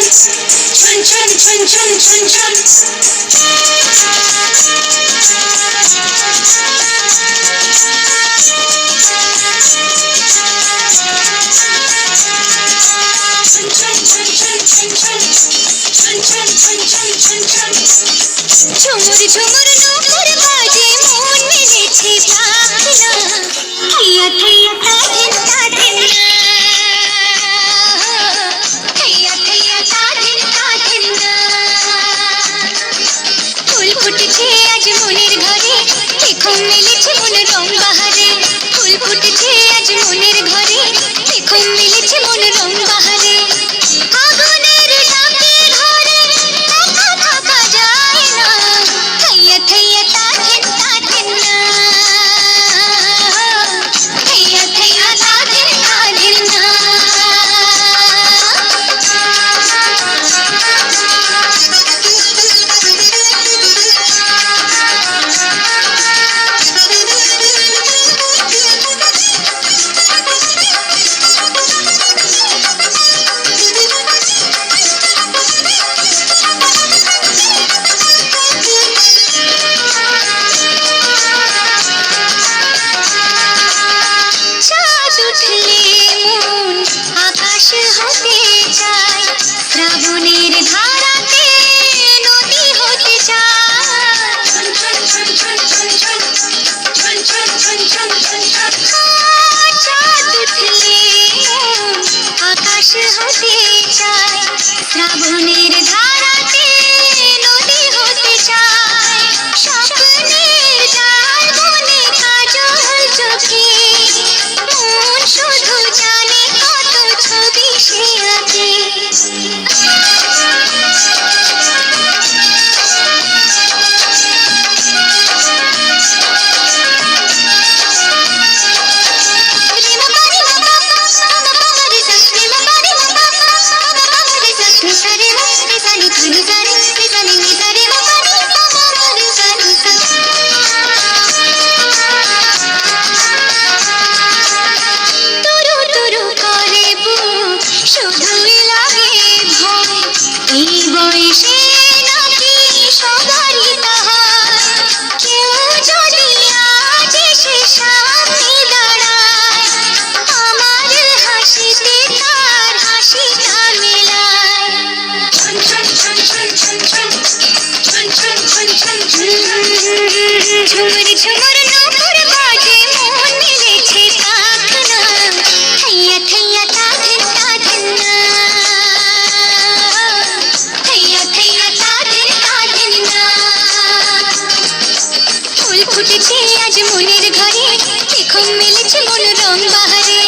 ছন ছন ছন ছন ছন ছন ঝুমুর ঝুমুর নূপুর বাজে মন মেলেছে পাখনা থैया थैया ताधिन ताधिन थैया थैया ताधिन ताधिन ফুল ফুটেছে আজ মনের ঘরে দেখো মেলেছে মন রং বাহারে ফুল ফুটেছে আজ মনের ঘরে দেখো মেলেছে মন রং বাহারে আগুনের ডাকে ঘরে একা থাকা যায় না থैया थैया ताधिन ताधिन थैया थैया ताधिन ताधिन চাঁদ উঠলে মন আকাশ হতে চায় শ্রাবণের ধারাতে নদী হতে চায় চাঁদ উঠলে মন আকাশ হতে চায় শ্রাবণের ধারাতে নদী হতে চায় স্বপ্নের জাল বনে কাজল চোখে মন শুধু জানে কত ছবি সে আঁকে তুরু তুরু করে বুক শুধুই লাগে ভয় এই বয়সে নাকি সবারই তাহার কেউ যদি আজ এসে সামনে দাঁড়ায় আমার হাসিতে তার হাসিটা মেলায় ঝুমুর ঝুমুর নূপুর বাজে মন মেলেছে পাখনা থैया थैया ताधिन ताधिन थैया थैया ताधिन ताधिन ফুল ফুটেছে আজ মনের ঘরে দেখো মেলেছে মন রং বাহারে